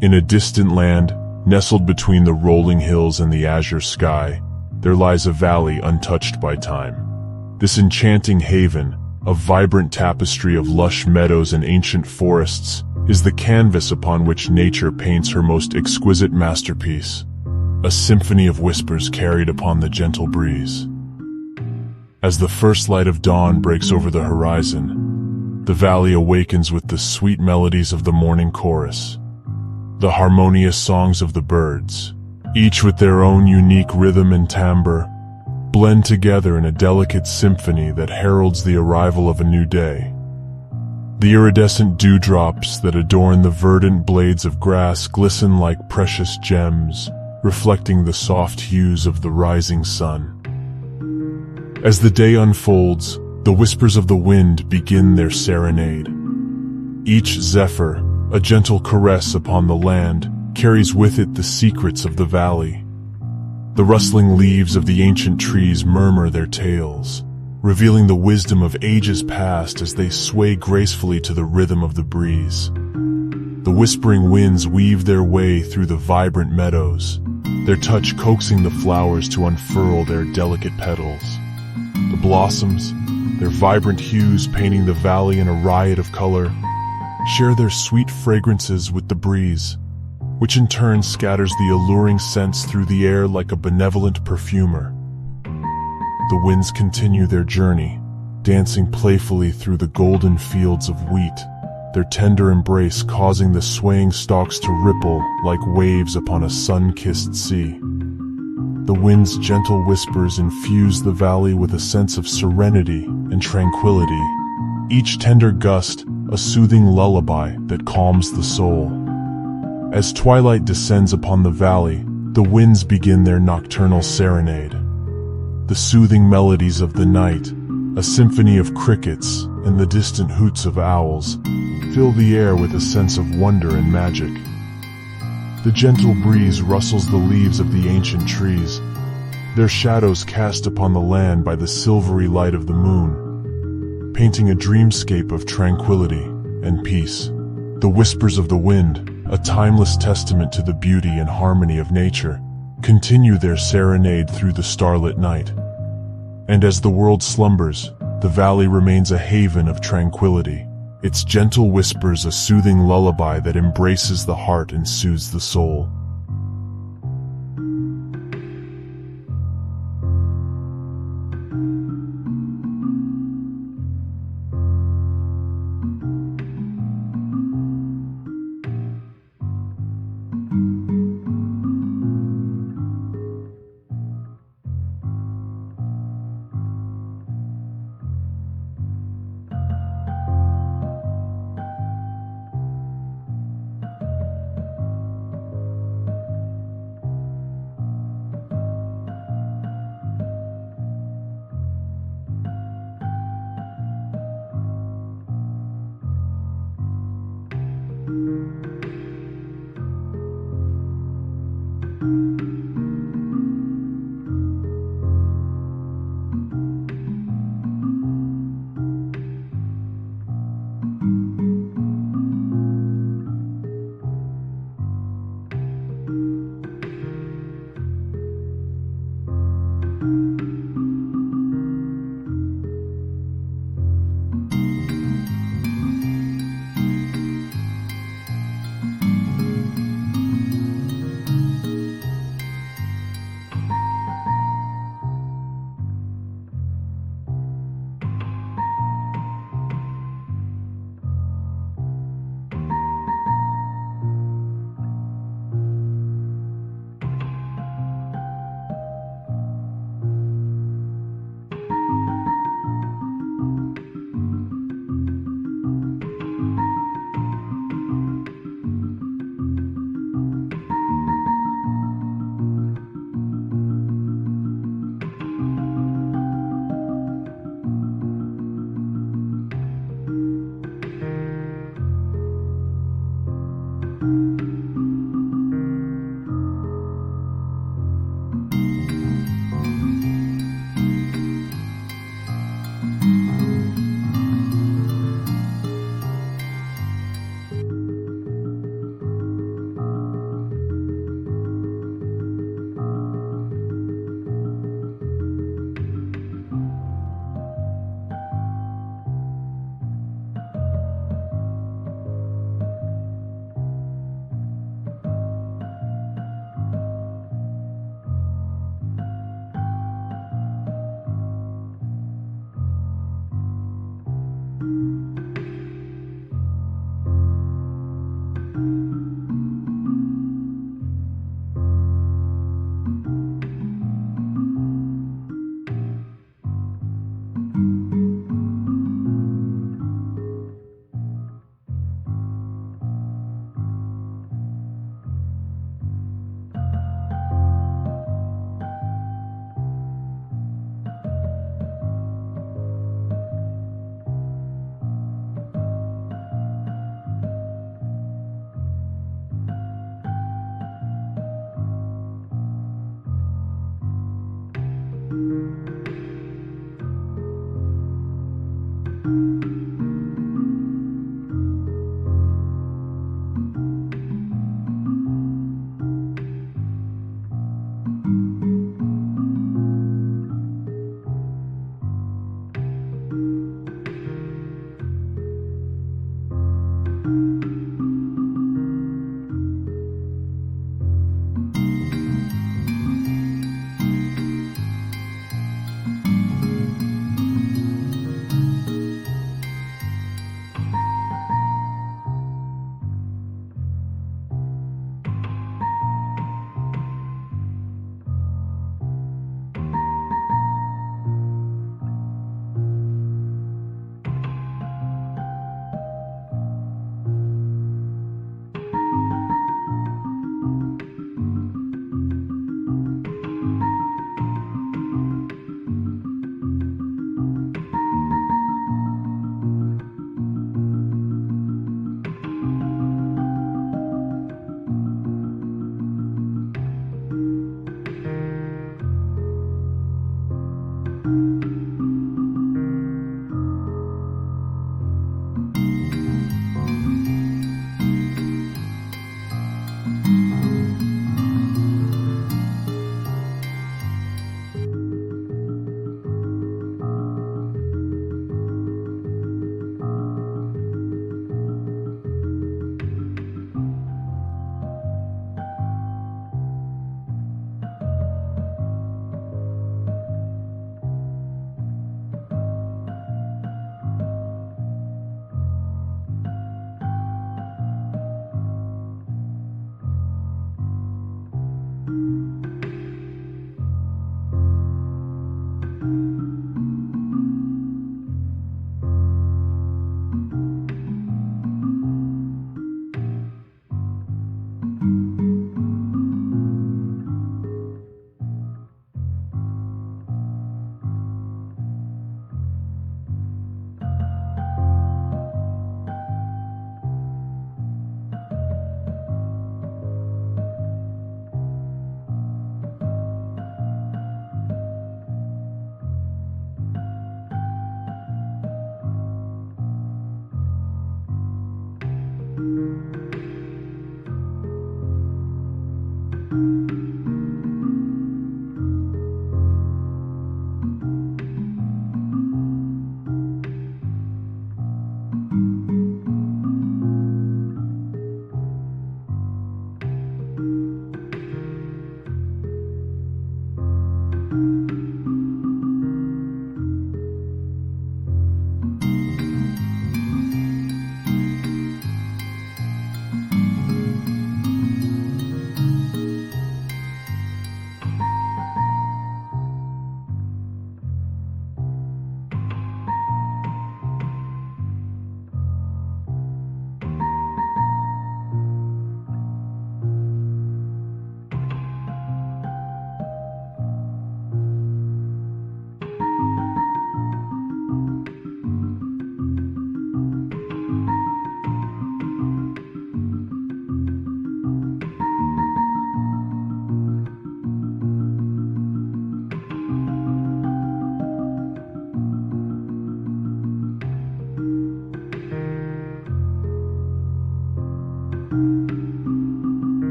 In a distant land, nestled between the rolling hills and the azure sky, there lies a valley untouched by time. This enchanting haven, a vibrant tapestry of lush meadows and ancient forests, is the canvas upon which nature paints her most exquisite masterpiece, a symphony of whispers carried upon the gentle breeze. As the first light of dawn breaks over the horizon, the valley awakens with the sweet melodies of the morning chorus, the harmonious songs of the birds, each with their own unique rhythm and timbre, blend together in a delicate symphony that heralds the arrival of a new day. The iridescent dewdrops that adorn the verdant blades of grass glisten like precious gems, reflecting the soft hues of the rising sun. As the day unfolds, the whispers of the wind begin their serenade. Each zephyr, a gentle caress upon the land, carries with it the secrets of the valley. The rustling leaves of the ancient trees murmur their tales, revealing the wisdom of ages past as they sway gracefully to the rhythm of the breeze. The whispering winds weave their way through the vibrant meadows, their touch coaxing the flowers to unfurl their delicate petals. The blossoms, their vibrant hues painting the valley in a riot of color, share their sweet fragrances with the breeze, which in turn scatters the alluring scents through the air like a benevolent perfumer. The winds continue their journey, dancing playfully through the golden fields of wheat, their tender embrace causing the swaying stalks to ripple like waves upon a sun-kissed sea. The wind's gentle whispers infuse the valley with a sense of serenity and tranquility, each tender gust a soothing lullaby that calms the soul. As twilight descends upon the valley, the winds begin their nocturnal serenade. The soothing melodies of the night, a symphony of crickets and the distant hoots of owls, fill the air with a sense of wonder and magic. The gentle breeze rustles the leaves of the ancient trees, their shadows cast upon the land by the silvery light of the moon, painting a dreamscape of tranquility and peace. The whispers of the wind, a timeless testament to the beauty and harmony of nature, continue their serenade through the starlit night. And as the world slumbers, the valley remains a haven of tranquility, its gentle whispers a soothing lullaby that embraces the heart and soothes the soul.